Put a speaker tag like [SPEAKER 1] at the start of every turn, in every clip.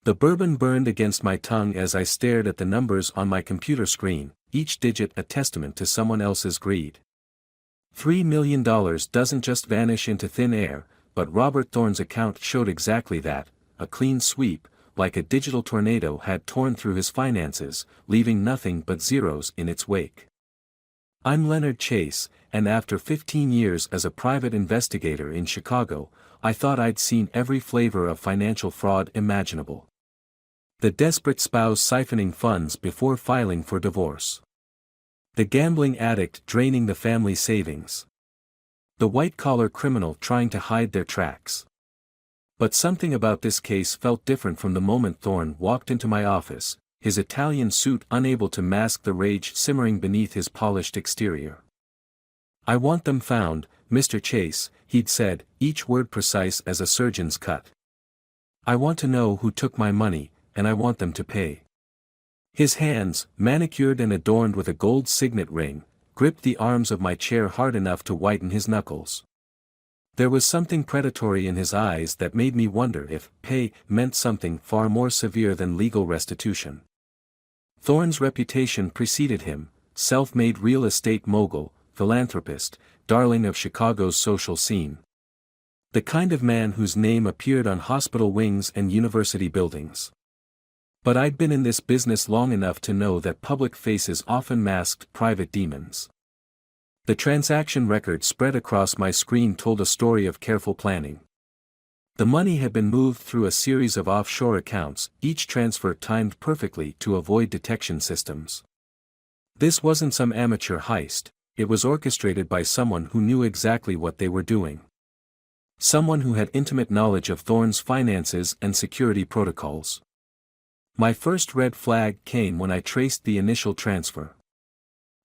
[SPEAKER 1] The bourbon burned against my tongue as I stared at the numbers on my computer screen, each digit a testament to someone else's greed. $3 million doesn't just vanish into thin air, but Robert Thorne's account showed exactly that. A clean sweep, like a digital tornado, had torn through his finances, leaving nothing but zeros in its wake. I'm Leonard Chase, and after 15 years as a private investigator in Chicago, I thought I'd seen every flavor of financial fraud imaginable. The desperate spouse siphoning funds before filing for divorce. The gambling addict draining the family savings. The white-collar criminal trying to hide their tracks. But something about this case felt different from the moment Thorne walked into my office, his Italian suit unable to mask the rage simmering beneath his polished exterior. "I want them found, Mr. Chase," he'd said, each word precise as a surgeon's cut. "I want to know who took my money, and I want them to pay." His hands, manicured and adorned with a gold signet ring, gripped the arms of my chair hard enough to whiten his knuckles. There was something predatory in his eyes that made me wonder if pay meant something far more severe than legal restitution. Thorne's reputation preceded him, self-made real estate mogul, philanthropist, darling of Chicago's social scene. The kind of man whose name appeared on hospital wings and university buildings. But I'd been in this business long enough to know that public faces often masked private demons. The transaction record spread across my screen told a story of careful planning. The money had been moved through a series of offshore accounts, each transfer timed perfectly to avoid detection systems. This wasn't some amateur heist, it was orchestrated by someone who knew exactly what they were doing. Someone who had intimate knowledge of Thorne's finances and security protocols. My first red flag came when I traced the initial transfer.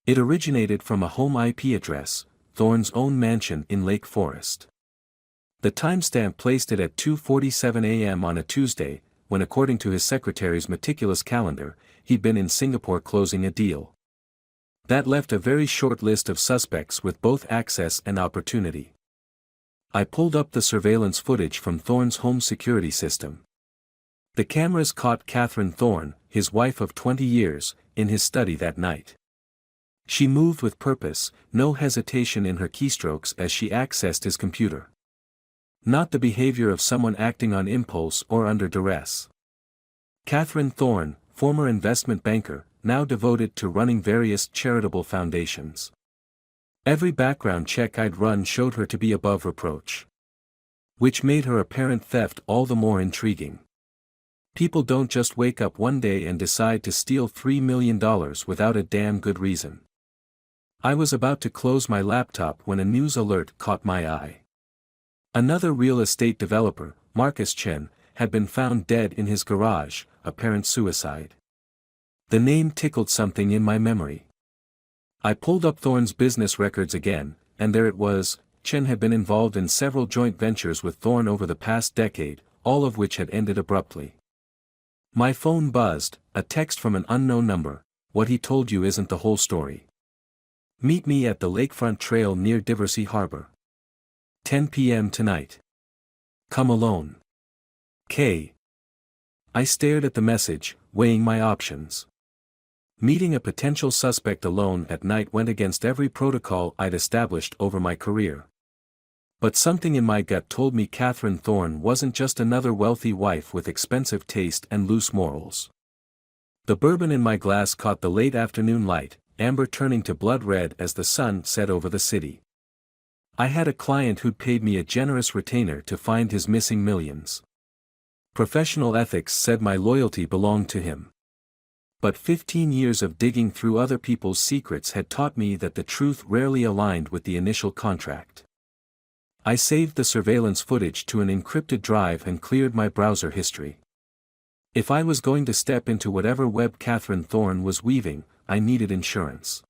[SPEAKER 1] It originated from a home IP address, Thorne's own mansion in Lake Forest. The timestamp placed it at 2:47 a.m. on a Tuesday, when according to his secretary's meticulous calendar, he'd been in Singapore closing a deal. That left a very short list of suspects with both access and opportunity. I pulled up the surveillance footage from Thorne's home security system. The cameras caught Catherine Thorne, his wife of 20 years, in his study that night. She moved with purpose, no hesitation in her keystrokes as she accessed his computer. Not the behavior of someone acting on impulse or under duress. Catherine Thorne, former investment banker, now devoted to running various charitable foundations. Every background check I'd run showed her to be above reproach. Which made her apparent theft all the more intriguing. People don't just wake up one day and decide to steal $3 million without a damn good reason. I was about to close my laptop when a news alert caught my eye. Another real estate developer, Marcus Chen, had been found dead in his garage, apparent suicide. The name tickled something in my memory. I pulled up Thorne's business records again, and there it was. Chen had been involved in several joint ventures with Thorne over the past decade, all of which had ended abruptly. My phone buzzed, a text from an unknown number. "What he told you isn't the whole story. Meet me at the lakefront trail near Diversey Harbor. 10 p.m. tonight. Come alone. K." I stared at the message, weighing my options. Meeting a potential suspect alone at night went against every protocol I'd established over my career. But something in my gut told me Catherine Thorne wasn't just another wealthy wife with expensive taste and loose morals. The bourbon in my glass caught the late afternoon light, amber turning to blood red as the sun set over the city. I had a client who'd paid me a generous retainer to find his missing millions. Professional ethics said my loyalty belonged to him. But 15 years of digging through other people's secrets had taught me that the truth rarely aligned with the initial contract. I saved the surveillance footage to an encrypted drive and cleared my browser history. If I was going to step into whatever web Catherine Thorne was weaving, I needed insurance.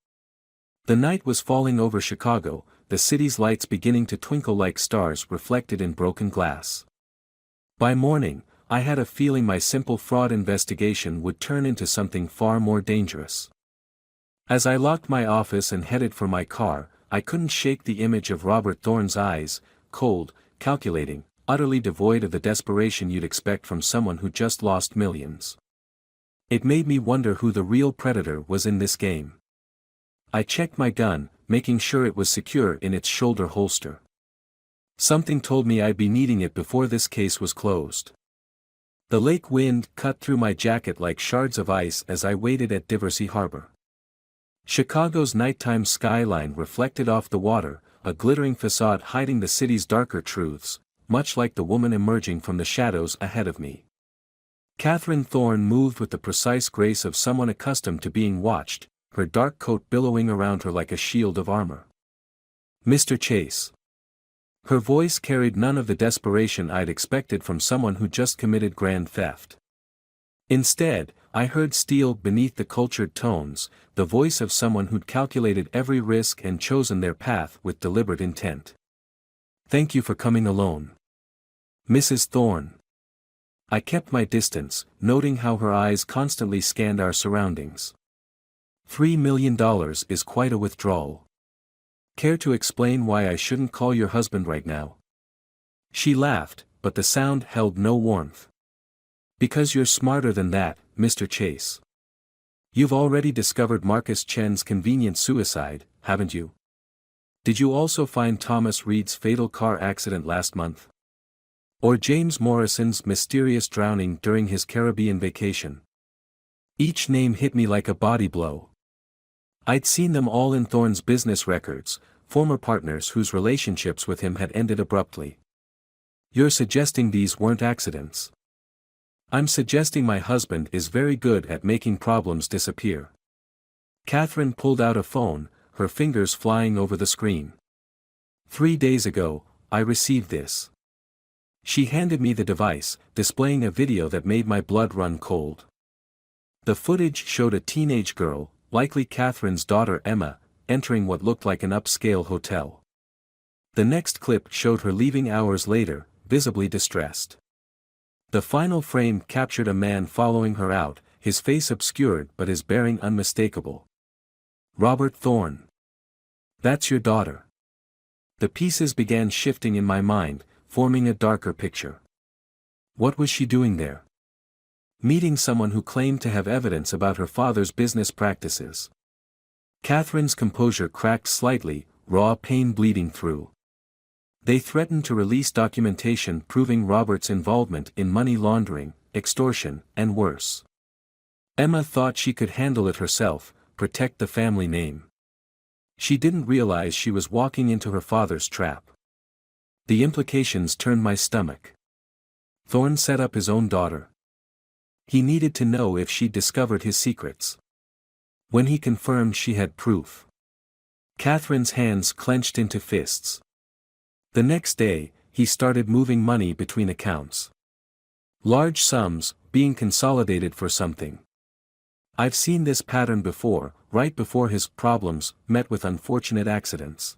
[SPEAKER 1] The night was falling over Chicago, the city's lights beginning to twinkle like stars reflected in broken glass. By morning, I had a feeling my simple fraud investigation would turn into something far more dangerous. As I locked my office and headed for my car, I couldn't shake the image of Robert Thorne's eyes, cold, calculating, utterly devoid of the desperation you'd expect from someone who just lost millions. It made me wonder who the real predator was in this game. I checked my gun, making sure it was secure in its shoulder holster. Something told me I'd be needing it before this case was closed. The lake wind cut through my jacket like shards of ice as I waited at Diversey Harbor. Chicago's nighttime skyline reflected off the water, a glittering facade hiding the city's darker truths, much like the woman emerging from the shadows ahead of me. Catherine Thorne moved with the precise grace of someone accustomed to being watched, her dark coat billowing around her like a shield of armor. "Mr. Chase." Her voice carried none of the desperation I'd expected from someone who just committed grand theft. Instead, I heard steel beneath the cultured tones, the voice of someone who'd calculated every risk and chosen their path with deliberate intent. "Thank you for coming alone, Mrs. Thorne." I kept my distance, noting how her eyes constantly scanned our surroundings. $3 million is quite a withdrawal. Care to explain why I shouldn't call your husband right now? She laughed, but the sound held no warmth. "Because you're smarter than that, Mr. Chase. You've already discovered Marcus Chen's convenient suicide, haven't you? Did you also find Thomas Reed's fatal car accident last month? Or James Morrison's mysterious drowning during his Caribbean vacation?" Each name hit me like a body blow. I'd seen them all in Thorne's business records, former partners whose relationships with him had ended abruptly. "You're suggesting these weren't accidents?" "I'm suggesting my husband is very good at making problems disappear." Catherine pulled out a phone, her fingers flying over the screen. 3 days ago, I received this. She handed me the device, displaying a video that made my blood run cold. The footage showed a teenage girl, likely Catherine's daughter Emma, entering what looked like an upscale hotel. The next clip showed her leaving hours later, visibly distressed. The final frame captured a man following her out, his face obscured but his bearing unmistakable. "Robert Thorne. That's your daughter." The pieces began shifting in my mind, forming a darker picture. What was she doing there? Meeting someone who claimed to have evidence about her father's business practices. Catherine's composure cracked slightly, raw pain bleeding through. They threatened to release documentation proving Robert's involvement in money laundering, extortion, and worse. Emma thought she could handle it herself, protect the family name. She didn't realize she was walking into her father's trap. The implications turned my stomach. Thorne set up his own daughter. He needed to know if she'd discovered his secrets. When he confirmed she had proof. Catherine's hands clenched into fists. The next day, he started moving money between accounts. Large sums, being consolidated for something. I've seen this pattern before, right before his problems met with unfortunate accidents.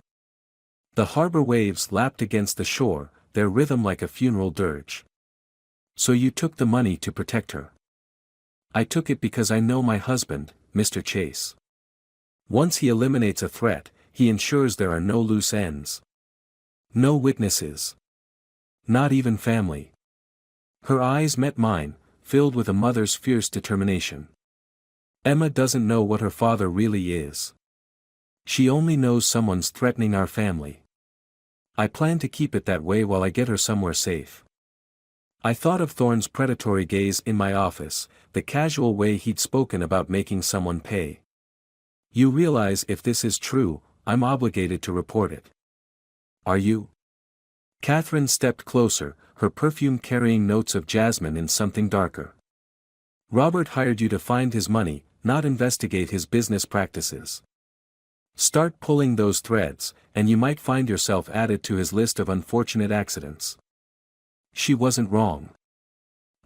[SPEAKER 1] The harbor waves lapped against the shore, their rhythm like a funeral dirge. "So you took the money to protect her?" "I took it because I know my husband, Mr. Chase. Once he eliminates a threat, he ensures there are no loose ends. No witnesses. Not even family." Her eyes met mine, filled with a mother's fierce determination. "Emma doesn't know what her father really is. She only knows someone's threatening our family. I plan to keep it that way while I get her somewhere safe." I thought of Thorne's predatory gaze in my office, the casual way he'd spoken about making someone pay. "You realize if this is true, I'm obligated to report it. Are you?" Catherine stepped closer, her perfume carrying notes of jasmine and something darker. "Robert hired you to find his money, not investigate his business practices. Start pulling those threads, and you might find yourself added to his list of unfortunate accidents." She wasn't wrong.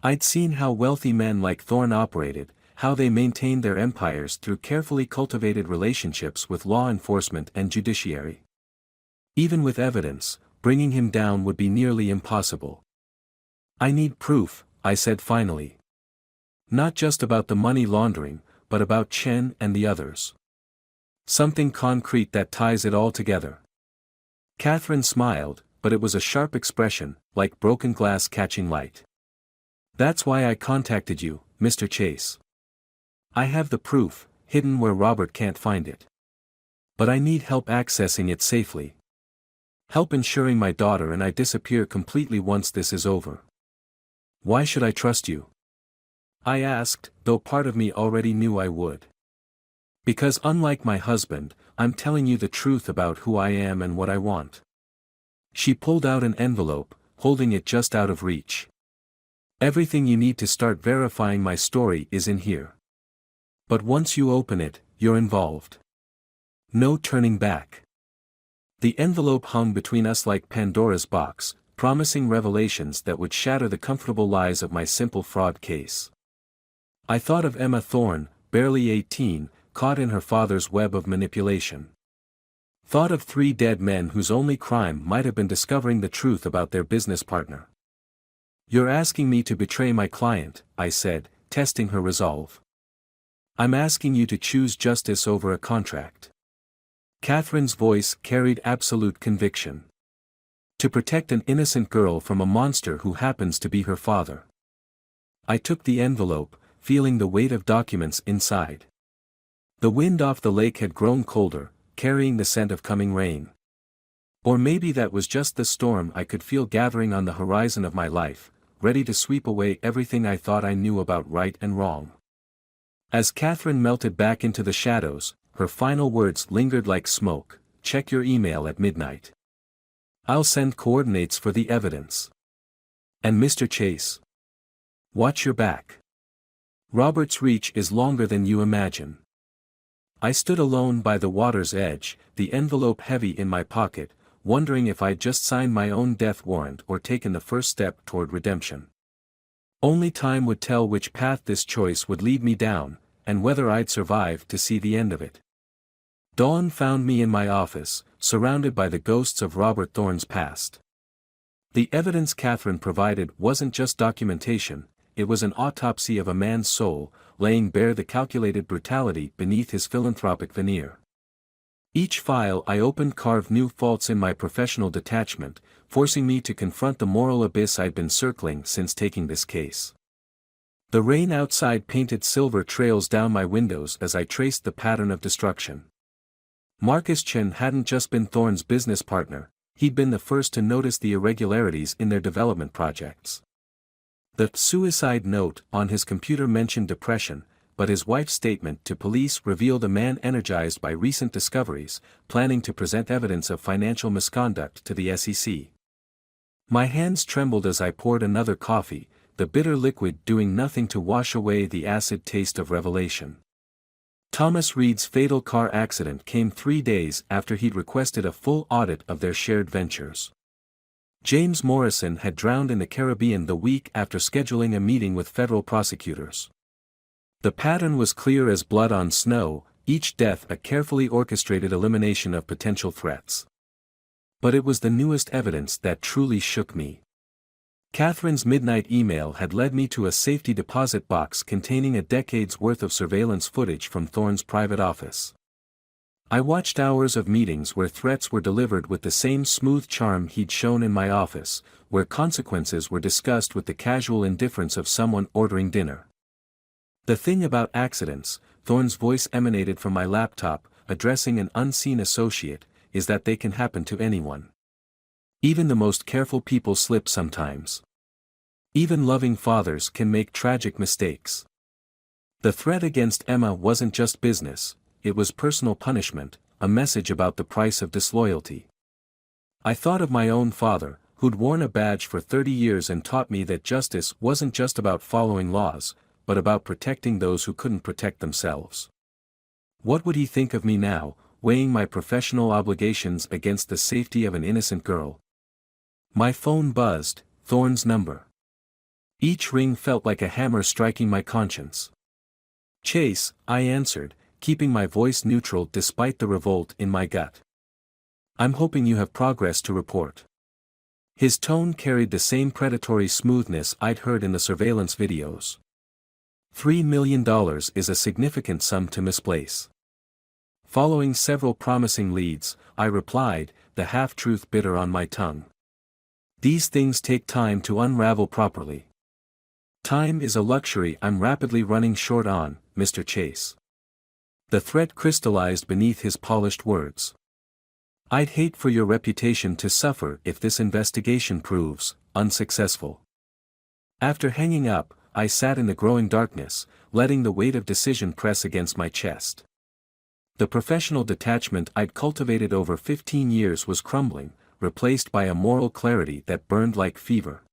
[SPEAKER 1] I'd seen how wealthy men like Thorne operated, how they maintained their empires through carefully cultivated relationships with law enforcement and judiciary. Even with evidence, bringing him down would be nearly impossible. "I need proof," I said finally. "Not just about the money laundering, but about Chen and the others. Something concrete that ties it all together." Catherine smiled, but it was a sharp expression, like broken glass catching light. "That's why I contacted you, Mr. Chase. I have the proof, hidden where Robert can't find it. But I need help accessing it safely. Help ensuring my daughter and I disappear completely once this is over." "Why should I trust you?" I asked, though part of me already knew I would. "Because unlike my husband, I'm telling you the truth about who I am and what I want." She pulled out an envelope, holding it just out of reach. "Everything you need to start verifying my story is in here. But once you open it, you're involved. No turning back." The envelope hung between us like Pandora's box, promising revelations that would shatter the comfortable lies of my simple fraud case. I thought of Emma Thorne, barely 18, caught in her father's web of manipulation. Thought of 3 dead men whose only crime might have been discovering the truth about their business partner. "You're asking me to betray my client," I said, testing her resolve. "I'm asking you to choose justice over a contract." Catherine's voice carried absolute conviction. "To protect an innocent girl from a monster who happens to be her father." I took the envelope, feeling the weight of documents inside. The wind off the lake had grown colder, carrying the scent of coming rain. Or maybe that was just the storm I could feel gathering on the horizon of my life, ready to sweep away everything I thought I knew about right and wrong. As Catherine melted back into the shadows, her final words lingered like smoke: "Check your email at midnight. I'll send coordinates for the evidence. And Mr. Chase, watch your back. Robert's reach is longer than you imagine." I stood alone by the water's edge, the envelope heavy in my pocket, wondering if I'd just signed my own death warrant or taken the first step toward redemption. Only time would tell which path this choice would lead me down, and whether I'd survive to see the end of it. Dawn found me in my office, surrounded by the ghosts of Robert Thorne's past. The evidence Catherine provided wasn't just documentation, it was an autopsy of a man's soul, laying bare the calculated brutality beneath his philanthropic veneer. Each file I opened carved new faults in my professional detachment, forcing me to confront the moral abyss I'd been circling since taking this case. The rain outside painted silver trails down my windows as I traced the pattern of destruction. Marcus Chen hadn't just been Thorne's business partner, he'd been the first to notice the irregularities in their development projects. The suicide note on his computer mentioned depression, but his wife's statement to police revealed a man energized by recent discoveries, planning to present evidence of financial misconduct to the SEC. My hands trembled as I poured another coffee, the bitter liquid doing nothing to wash away the acid taste of revelation. Thomas Reed's fatal car accident came 3 days after he'd requested a full audit of their shared ventures. James Morrison had drowned in the Caribbean the week after scheduling a meeting with federal prosecutors. The pattern was clear as blood on snow, each death a carefully orchestrated elimination of potential threats. But it was the newest evidence that truly shook me. Catherine's midnight email had led me to a safety deposit box containing a decade's worth of surveillance footage from Thorne's private office. I watched hours of meetings where threats were delivered with the same smooth charm he'd shown in my office, where consequences were discussed with the casual indifference of someone ordering dinner. "The thing about accidents," Thorne's voice emanated from my laptop, addressing an unseen associate, "is that they can happen to anyone. Even the most careful people slip sometimes. Even loving fathers can make tragic mistakes." The threat against Emma wasn't just business, it was personal punishment, a message about the price of disloyalty. I thought of my own father, who'd worn a badge for 30 years and taught me that justice wasn't just about following laws, but about protecting those who couldn't protect themselves. What would he think of me now, weighing my professional obligations against the safety of an innocent girl? My phone buzzed, Thorne's number. Each ring felt like a hammer striking my conscience. "Chase," I answered, keeping my voice neutral despite the revolt in my gut. "I'm hoping you have progress to report." His tone carried the same predatory smoothness I'd heard in the surveillance videos. $3 million is a significant sum to misplace. Following several promising leads, I replied, the half-truth bitter on my tongue. These things take time to unravel properly. Time is a luxury I'm rapidly running short on, Mr. Chase. The threat crystallized beneath his polished words. I'd hate for your reputation to suffer if this investigation proves unsuccessful. After hanging up, I sat in the growing darkness, letting the weight of decision press against my chest. The professional detachment I'd cultivated over 15 years was crumbling, replaced by a moral clarity that burned like fever.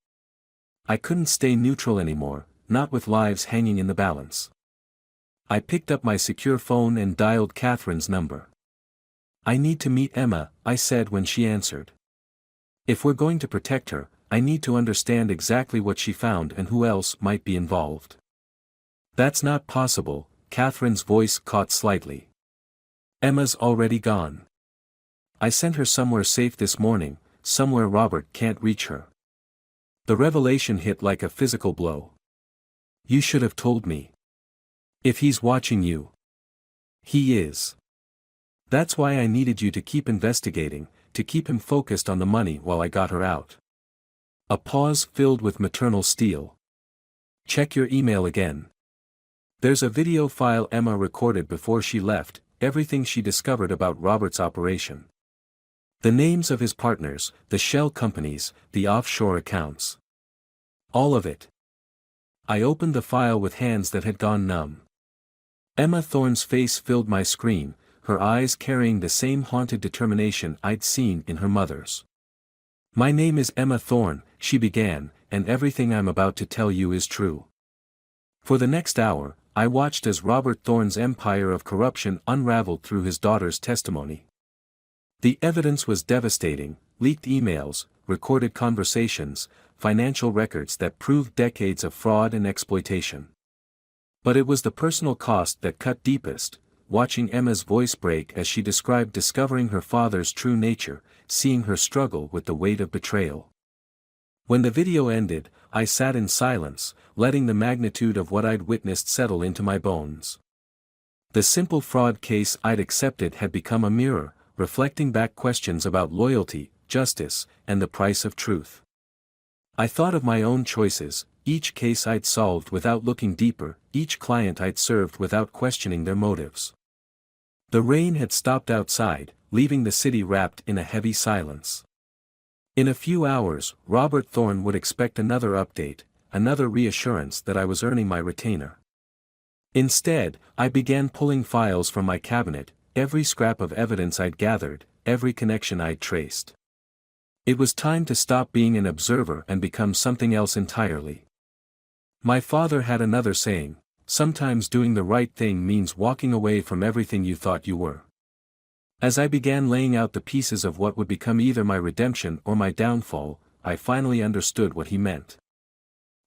[SPEAKER 1] I couldn't stay neutral anymore, not with lives hanging in the balance. I picked up my secure phone and dialed Catherine's number. I need to meet Emma, I said when she answered. If we're going to protect her, I need to understand exactly what she found and who else might be involved. That's not possible, Catherine's voice caught slightly. Emma's already gone. I sent her somewhere safe this morning, somewhere Robert can't reach her. The revelation hit like a physical blow. You should have told me. If he's watching you. He is. That's why I needed you to keep investigating, to keep him focused on the money while I got her out. A pause filled with maternal steel. Check your email again. There's a video file Emma recorded before she left, everything she discovered about Robert's operation. The names of his partners, the shell companies, the offshore accounts. All of it. I opened the file with hands that had gone numb. Emma Thorne's face filled my screen, her eyes carrying the same haunted determination I'd seen in her mother's. My name is Emma Thorne, she began, and everything I'm about to tell you is true. For the next hour, I watched as Robert Thorne's empire of corruption unraveled through his daughter's testimony. The evidence was devastating: leaked emails, recorded conversations, financial records that proved decades of fraud and exploitation. But it was the personal cost that cut deepest, watching Emma's voice break as she described discovering her father's true nature, seeing her struggle with the weight of betrayal. When the video ended, I sat in silence, letting the magnitude of what I'd witnessed settle into my bones. The simple fraud case I'd accepted had become a mirror, reflecting back questions about loyalty, justice, and the price of truth. I thought of my own choices, each case I'd solved without looking deeper, each client I'd served without questioning their motives. The rain had stopped outside, leaving the city wrapped in a heavy silence. In a few hours, Robert Thorne would expect another update, another reassurance that I was earning my retainer. Instead, I began pulling files from my cabinet, every scrap of evidence I'd gathered, every connection I'd traced. It was time to stop being an observer and become something else entirely. My father had another saying: sometimes doing the right thing means walking away from everything you thought you were. As I began laying out the pieces of what would become either my redemption or my downfall, I finally understood what he meant.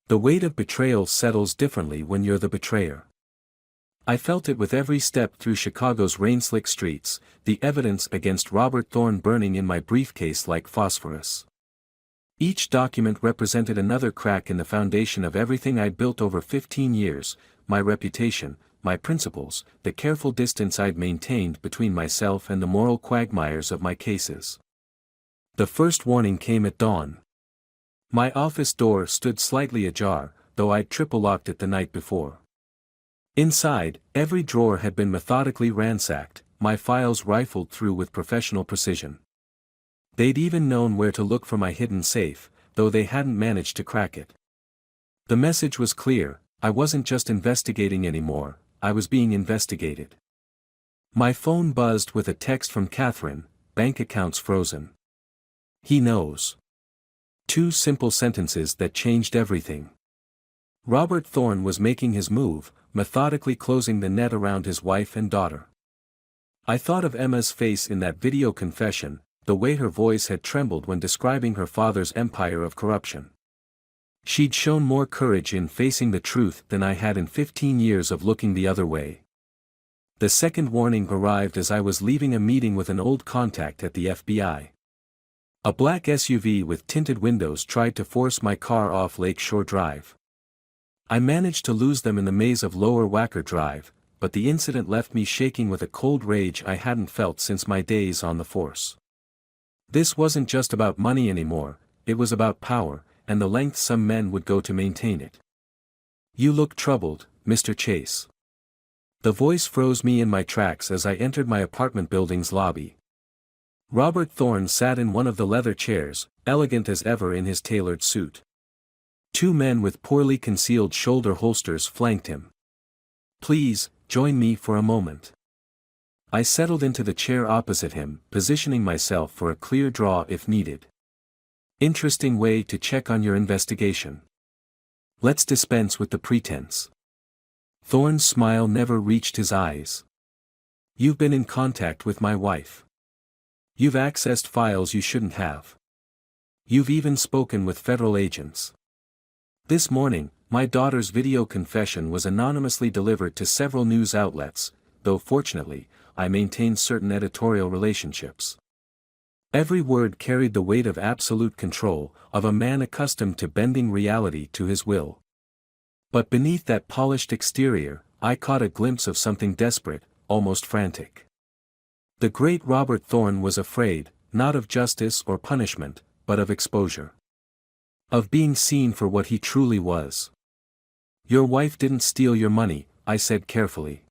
[SPEAKER 1] The weight of betrayal settles differently when you're the betrayer. I felt it with every step through Chicago's rain-slick streets, the evidence against Robert Thorne burning in my briefcase like phosphorus. Each document represented another crack in the foundation of everything I'd built over 15 years, my reputation, my principles, the careful distance I'd maintained between myself and the moral quagmires of my cases. The first warning came at dawn. My office door stood slightly ajar, though I'd triple-locked it the night before. Inside, every drawer had been methodically ransacked, my files rifled through with professional precision. They'd even known where to look for my hidden safe, though they hadn't managed to crack it. The message was clear: I wasn't just investigating anymore, I was being investigated. My phone buzzed with a text from Catherine: bank accounts frozen. He knows. 2 simple sentences that changed everything. Robert Thorne was making his move, methodically closing the net around his wife and daughter. I thought of Emma's face in that video confession, the way her voice had trembled when describing her father's empire of corruption. She'd shown more courage in facing the truth than I had in 15 years of looking the other way. The second warning arrived as I was leaving a meeting with an old contact at the FBI. A black SUV with tinted windows tried to force my car off Lake Shore Drive. I managed to lose them in the maze of Lower Wacker Drive, but the incident left me shaking with a cold rage I hadn't felt since my days on the force. This wasn't just about money anymore, it was about power, and the lengths some men would go to maintain it. "You look troubled, Mr. Chase." The voice froze me in my tracks as I entered my apartment building's lobby. Robert Thorne sat in one of the leather chairs, elegant as ever in his tailored suit. Two men with poorly concealed shoulder holsters flanked him. "Please, join me for a moment." I settled into the chair opposite him, positioning myself for a clear draw if needed. "Interesting way to check on your investigation. Let's dispense with the pretense." Thorne's smile never reached his eyes. "You've been in contact with my wife. You've accessed files you shouldn't have. You've even spoken with federal agents. This morning, my daughter's video confession was anonymously delivered to several news outlets, though fortunately, I maintained certain editorial relationships. Every word carried the weight of absolute control, of a man accustomed to bending reality to his will. But beneath that polished exterior, I caught a glimpse of something desperate, almost frantic. The great Robert Thorne was afraid, not of justice or punishment, but of exposure. Of being seen for what he truly was. "Your wife didn't steal your money," I said carefully.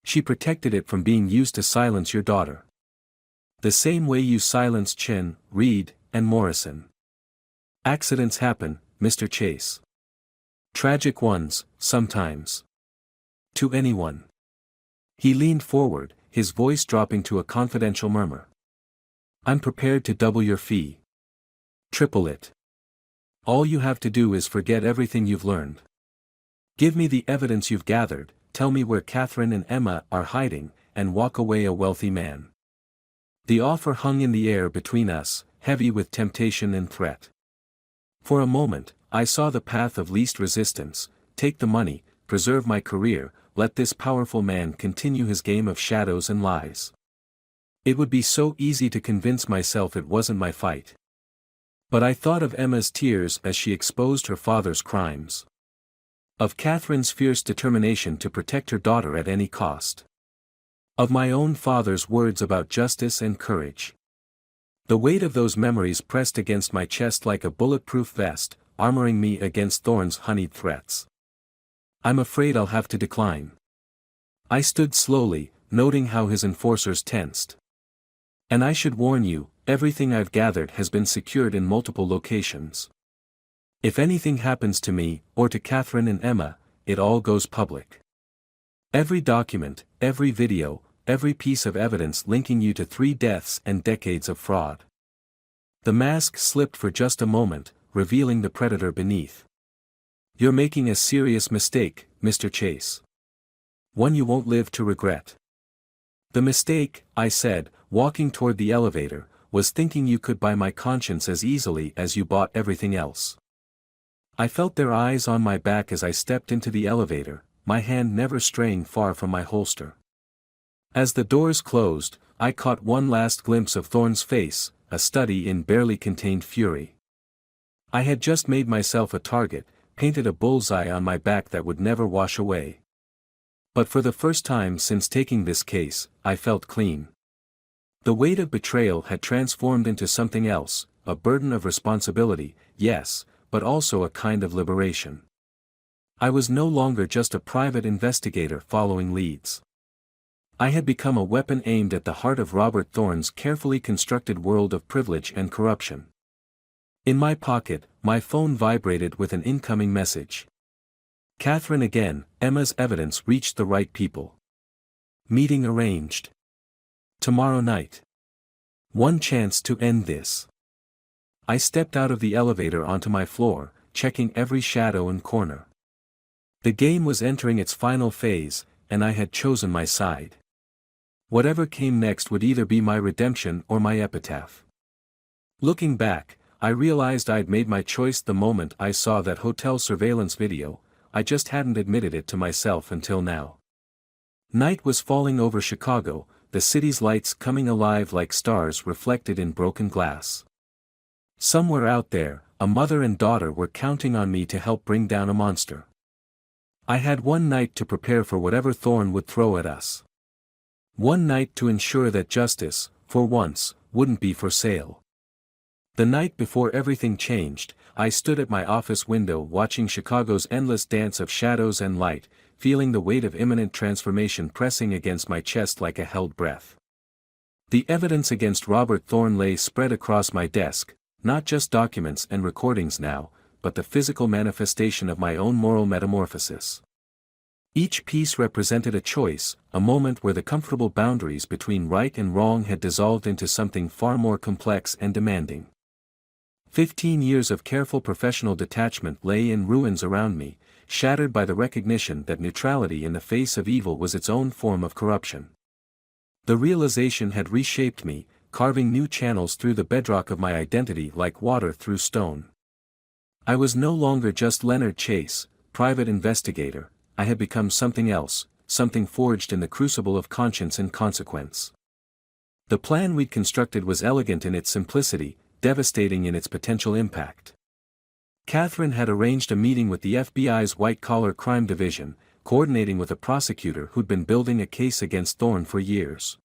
[SPEAKER 1] "She protected it from being used to silence your daughter. The same way you silenced Chin, Reed, and Morrison. Accidents happen, Mr. Chase. Tragic ones, sometimes. To anyone." He leaned forward, his voice dropping to a confidential murmur. "I'm prepared to double your fee. Triple it. All you have to do is forget everything you've learned. Give me the evidence you've gathered, tell me where Catherine and Emma are hiding, and walk away a wealthy man." The offer hung in the air between us, heavy with temptation and threat. For a moment, I saw the path of least resistance: take the money, preserve my career, let this powerful man continue his game of shadows and lies. It would be so easy to convince myself it wasn't my fight. But I thought of Emma's tears as she exposed her father's crimes. Of Catherine's fierce determination to protect her daughter at any cost. Of my own father's words about justice and courage. The weight of those memories pressed against my chest like a bulletproof vest, armoring me against Thorne's honeyed threats. "I'm afraid I'll have to decline." I stood slowly, noting how his enforcers tensed. "And I should warn you, everything I've gathered has been secured in multiple locations. If anything happens to me, or to Catherine and Emma, it all goes public. Every document, every video, every piece of evidence linking you to 3 deaths and decades of fraud." The mask slipped for just a moment, revealing the predator beneath. "You're making a serious mistake, Mr. Chase. One you won't live to regret." "The mistake," I said, walking toward the elevator, "was thinking you could buy my conscience as easily as you bought everything else." I felt their eyes on my back as I stepped into the elevator, my hand never straying far from my holster. As the doors closed, I caught one last glimpse of Thorne's face, a study in barely contained fury. I had just made myself a target, painted a bullseye on my back that would never wash away. But for the first time since taking this case, I felt clean. The weight of betrayal had transformed into something else, a burden of responsibility, yes, but also a kind of liberation. I was no longer just a private investigator following leads. I had become a weapon aimed at the heart of Robert Thorne's carefully constructed world of privilege and corruption. In my pocket, my phone vibrated with an incoming message. "Catherine again, Emma's evidence reached the right people. Meeting arranged. Tomorrow night. One chance to end this." I stepped out of the elevator onto my floor, checking every shadow and corner. The game was entering its final phase, and I had chosen my side. Whatever came next would either be my redemption or my epitaph. Looking back, I realized I'd made my choice the moment I saw that hotel surveillance video. I just hadn't admitted it to myself until now. Night was falling over Chicago, the city's lights coming alive like stars reflected in broken glass. Somewhere out there, a mother and daughter were counting on me to help bring down a monster. I had one night to prepare for whatever Thorne would throw at us. One night to ensure that justice, for once, wouldn't be for sale. The night before everything changed, I stood at my office window watching Chicago's endless dance of shadows and light, feeling the weight of imminent transformation pressing against my chest like a held breath. The evidence against Robert Thorne lay spread across my desk, not just documents and recordings now, but the physical manifestation of my own moral metamorphosis. Each piece represented a choice, a moment where the comfortable boundaries between right and wrong had dissolved into something far more complex and demanding. 15 years of careful professional detachment lay in ruins around me, shattered by the recognition that neutrality in the face of evil was its own form of corruption. The realization had reshaped me, carving new channels through the bedrock of my identity like water through stone. I was no longer just Leonard Chase, private investigator. I had become something else, something forged in the crucible of conscience and consequence. The plan we'd constructed was elegant in its simplicity, devastating in its potential impact. Catherine had arranged a meeting with the FBI's white-collar crime division, coordinating with a prosecutor who'd been building a case against Thorne for years.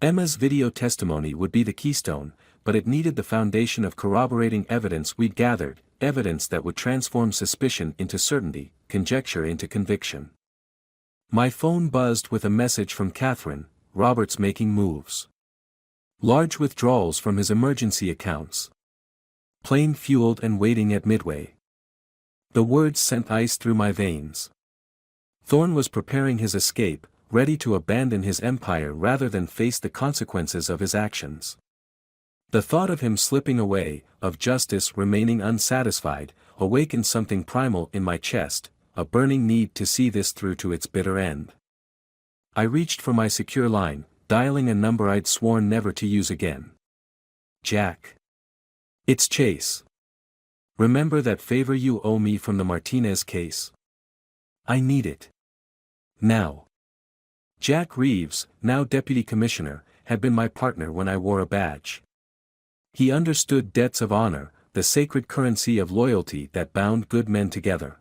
[SPEAKER 1] Emma's video testimony would be the keystone, but it needed the foundation of corroborating evidence we'd gathered, evidence that would transform suspicion into certainty, conjecture into conviction. My phone buzzed with a message from Catherine: Robert's making moves. Large withdrawals from his emergency accounts. Plane fueled and waiting at Midway. The words sent ice through my veins. Thorne was preparing his escape, ready to abandon his empire rather than face the consequences of his actions. The thought of him slipping away, of justice remaining unsatisfied, awakened something primal in my chest, a burning need to see this through to its bitter end. I reached for my secure line, dialing a number I'd sworn never to use again. Jack. It's Chase. Remember that favor you owe me from the Martinez case? I need it. Now. Jack Reeves, now deputy commissioner, had been my partner when I wore a badge. He understood debts of honor, the sacred currency of loyalty that bound good men together.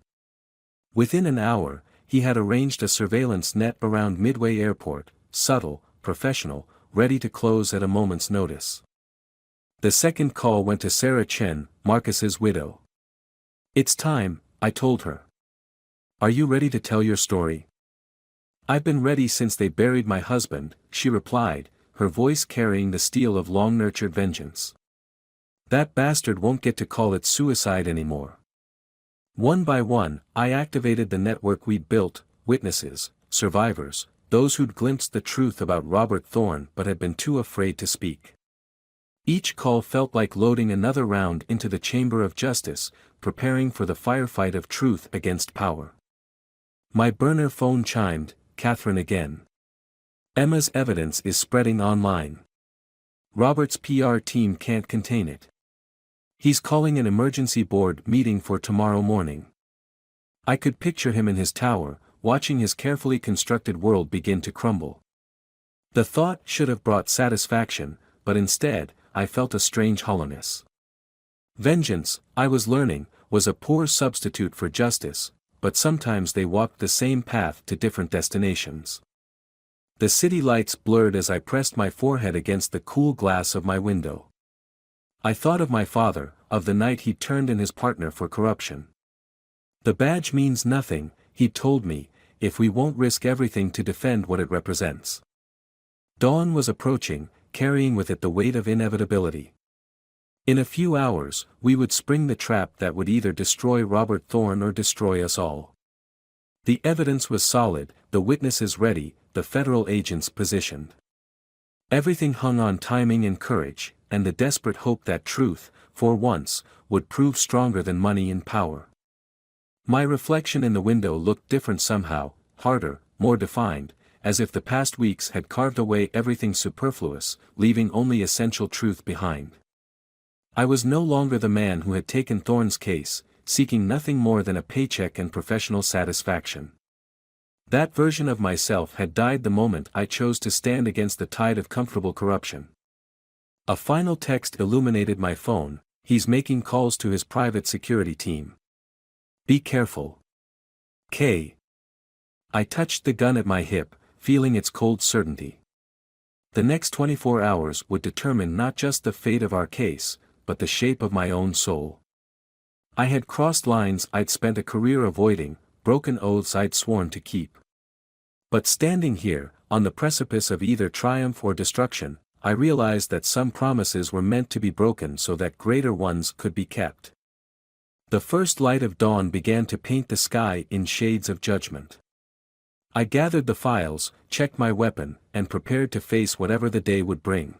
[SPEAKER 1] Within an hour, he had arranged a surveillance net around Midway Airport, subtle, professional, ready to close at a moment's notice. The second call went to Sarah Chen, Marcus's widow. It's time, I told her. Are you ready to tell your story? I've been ready since they buried my husband, she replied, her voice carrying the steel of long-nurtured vengeance. That bastard won't get to call it suicide anymore. One by one, I activated the network we'd built: witnesses, survivors, those who'd glimpsed the truth about Robert Thorne but had been too afraid to speak. Each call felt like loading another round into the chamber of justice, preparing for the firefight of truth against power. My burner phone chimed: Catherine again. Emma's evidence is spreading online. Robert's PR team can't contain it. He's calling an emergency board meeting for tomorrow morning. I could picture him in his tower, watching his carefully constructed world begin to crumble. The thought should have brought satisfaction, but instead, I felt a strange hollowness. Vengeance, I was learning, was a poor substitute for justice, but sometimes they walked the same path to different destinations. The city lights blurred as I pressed my forehead against the cool glass of my window. I thought of my father, of the night he turned in his partner for corruption. The badge means nothing, he told me, if we won't risk everything to defend what it represents. Dawn was approaching, carrying with it the weight of inevitability. In a few hours, we would spring the trap that would either destroy Robert Thorne or destroy us all. The evidence was solid, the witnesses ready, the federal agents positioned. Everything hung on timing and courage, and the desperate hope that truth, for once, would prove stronger than money and power. My reflection in the window looked different somehow, harder, more defined, as if the past weeks had carved away everything superfluous, leaving only essential truth behind. I was no longer the man who had taken Thorne's case, seeking nothing more than a paycheck and professional satisfaction. That version of myself had died the moment I chose to stand against the tide of comfortable corruption. A final text illuminated my phone: he's making calls to his private security team. Be careful. K. I touched the gun at my hip, feeling its cold certainty. The next 24 hours would determine not just the fate of our case, but the shape of my own soul. I had crossed lines I'd spent a career avoiding, broken oaths I'd sworn to keep. But standing here, on the precipice of either triumph or destruction, I realized that some promises were meant to be broken so that greater ones could be kept. The first light of dawn began to paint the sky in shades of judgment. I gathered the files, checked my weapon, and prepared to face whatever the day would bring.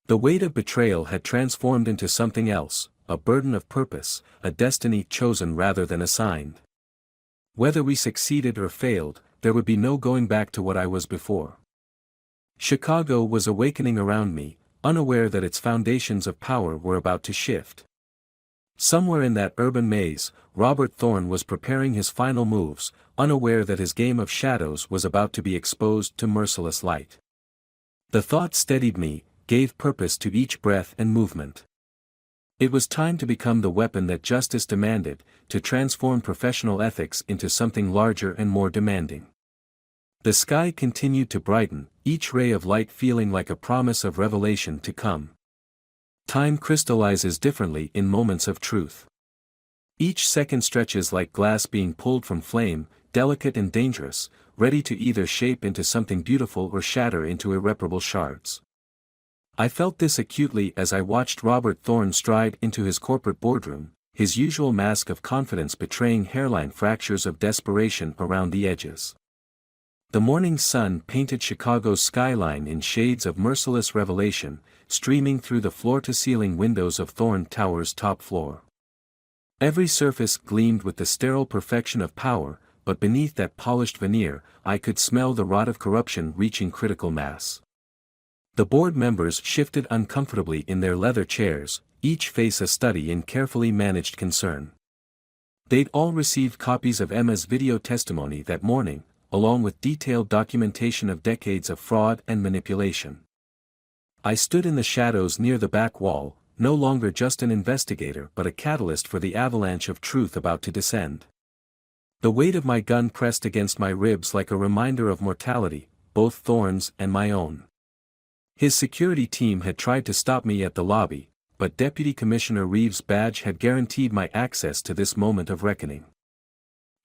[SPEAKER 1] The weight of betrayal had transformed into something else, a burden of purpose, a destiny chosen rather than assigned. Whether we succeeded or failed, there would be no going back to what I was before. Chicago was awakening around me, unaware that its foundations of power were about to shift. Somewhere in that urban maze, Robert Thorne was preparing his final moves, unaware that his game of shadows was about to be exposed to merciless light. The thought steadied me, gave purpose to each breath and movement. It was time to become the weapon that justice demanded, to transform professional ethics into something larger and more demanding. The sky continued to brighten, each ray of light feeling like a promise of revelation to come. Time crystallizes differently in moments of truth. Each second stretches like glass being pulled from flame, delicate and dangerous, ready to either shape into something beautiful or shatter into irreparable shards. I felt this acutely as I watched Robert Thorne stride into his corporate boardroom, his usual mask of confidence betraying hairline fractures of desperation around the edges. The morning sun painted Chicago's skyline in shades of merciless revelation, streaming through the floor-to-ceiling windows of Thorne Tower's top floor. Every surface gleamed with the sterile perfection of power, but beneath that polished veneer, I could smell the rot of corruption reaching critical mass. The board members shifted uncomfortably in their leather chairs, each face a study in carefully managed concern. They'd all received copies of Emma's video testimony that morning, along with detailed documentation of decades of fraud and manipulation. I stood in the shadows near the back wall, no longer just an investigator but a catalyst for the avalanche of truth about to descend. The weight of my gun pressed against my ribs like a reminder of mortality, both Thorne's and my own. His security team had tried to stop me at the lobby, but Deputy Commissioner Reeves' badge had guaranteed my access to this moment of reckoning.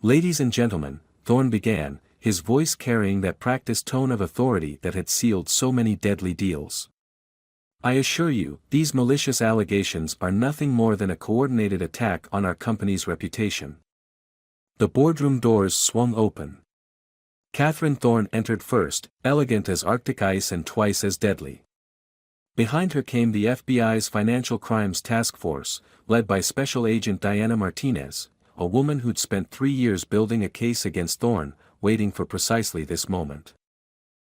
[SPEAKER 1] "Ladies and gentlemen," Thorne began, his voice carrying that practiced tone of authority that had sealed so many deadly deals. "I assure you, these malicious allegations are nothing more than a coordinated attack on our company's reputation." The boardroom doors swung open. Catherine Thorne entered first, elegant as Arctic ice and twice as deadly. Behind her came the FBI's Financial Crimes Task Force, led by Special Agent Diana Martinez, a woman who'd spent 3 years building a case against Thorne, waiting for precisely this moment.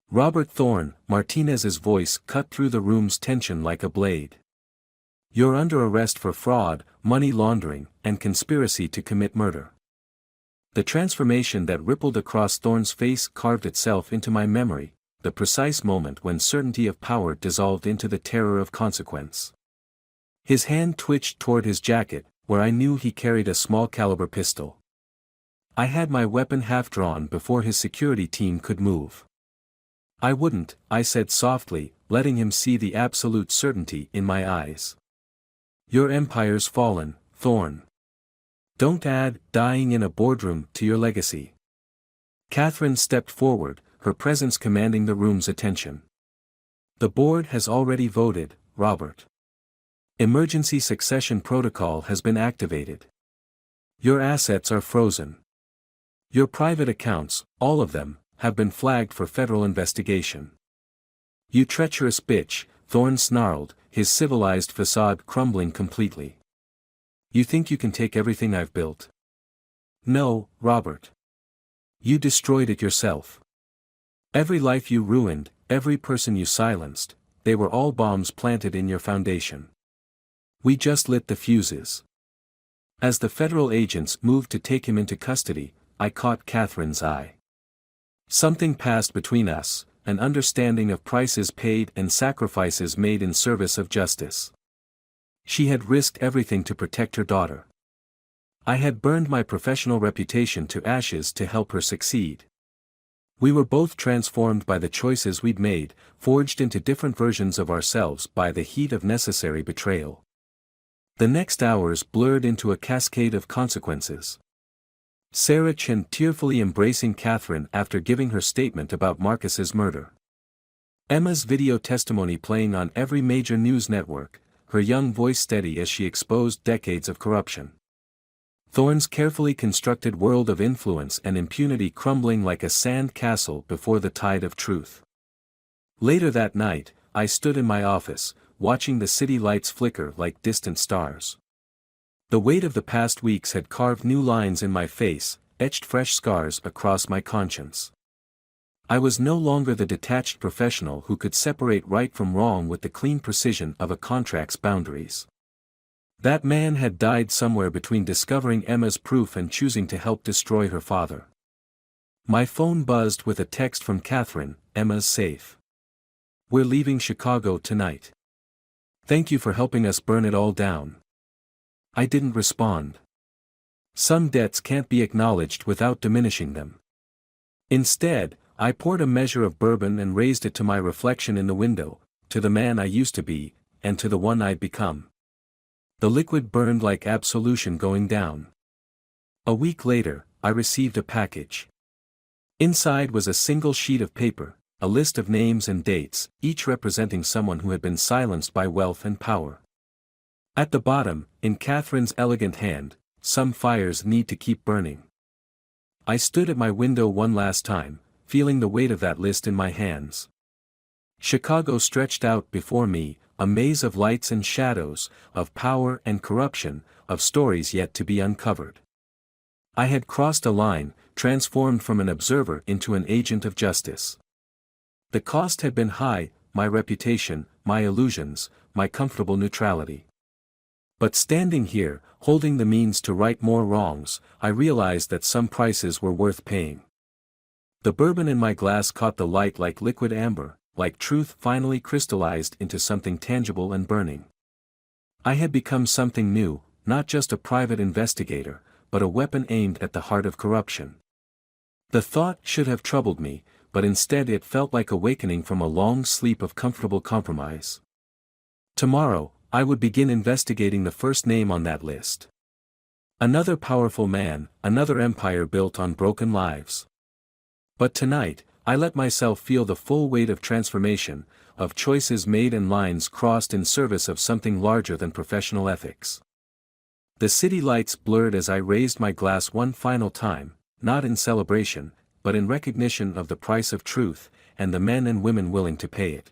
[SPEAKER 1] "Robert Thorne," Martinez's voice cut through the room's tension like a blade. "You're under arrest for fraud, money laundering, and conspiracy to commit murder." The transformation that rippled across Thorne's face carved itself into my memory, the precise moment when certainty of power dissolved into the terror of consequence. His hand twitched toward his jacket, where I knew he carried a small-caliber pistol. I had my weapon half-drawn before his security team could move. "I wouldn't," I said softly, letting him see the absolute certainty in my eyes. "Your empire's fallen, Thorne. Don't add dying in a boardroom to your legacy." Catherine stepped forward, her presence commanding the room's attention. "The board has already voted, Robert. Emergency succession protocol has been activated. Your assets are frozen. Your private accounts, all of them, have been flagged for federal investigation." "You treacherous bitch," Thorne snarled, his civilized facade crumbling completely. "You think you can take everything I've built? No, Robert. You destroyed it yourself. Every life you ruined, every person you silenced, they were all bombs planted in your foundation. We just lit the fuses." As the federal agents moved to take him into custody, I caught Catherine's eye. Something passed between us, an understanding of prices paid and sacrifices made in service of justice. She had risked everything to protect her daughter. I had burned my professional reputation to ashes to help her succeed. We were both transformed by the choices we'd made, forged into different versions of ourselves by the heat of necessary betrayal. The next hours blurred into a cascade of consequences. Sarah Chen tearfully embracing Catherine after giving her statement about Marcus's murder. Emma's video testimony playing on every major news network, her young voice steady as she exposed decades of corruption. Thorne's carefully constructed world of influence and impunity crumbling like a sand castle before the tide of truth. Later that night, I stood in my office, watching the city lights flicker like distant stars. The weight of the past weeks had carved new lines in my face, etched fresh scars across my conscience. I was no longer the detached professional who could separate right from wrong with the clean precision of a contract's boundaries. That man had died somewhere between discovering Emma's proof and choosing to help destroy her father. My phone buzzed with a text from Catherine, "Emma's safe. We're leaving Chicago tonight. Thank you for helping us burn it all down." I didn't respond. Some debts can't be acknowledged without diminishing them. Instead, I poured a measure of bourbon and raised it to my reflection in the window, to the man I used to be, and to the one I'd become. The liquid burned like absolution going down. A week later, I received a package. Inside was a single sheet of paper, a list of names and dates, each representing someone who had been silenced by wealth and power. At the bottom, in Catherine's elegant hand, "Some fires need to keep burning." I stood at my window one last time, feeling the weight of that list in my hands. Chicago stretched out before me, a maze of lights and shadows, of power and corruption, of stories yet to be uncovered. I had crossed a line, transformed from an observer into an agent of justice. The cost had been high, my reputation, my illusions, my comfortable neutrality. But standing here, holding the means to right more wrongs, I realized that some prices were worth paying. The bourbon in my glass caught the light like liquid amber, like truth finally crystallized into something tangible and burning. I had become something new, not just a private investigator, but a weapon aimed at the heart of corruption. The thought should have troubled me, but instead it felt like awakening from a long sleep of comfortable compromise. Tomorrow, I would begin investigating the first name on that list. Another powerful man, another empire built on broken lives. But tonight, I let myself feel the full weight of transformation, of choices made and lines crossed in service of something larger than professional ethics. The city lights blurred as I raised my glass one final time, not in celebration, but in recognition of the price of truth, and the men and women willing to pay it.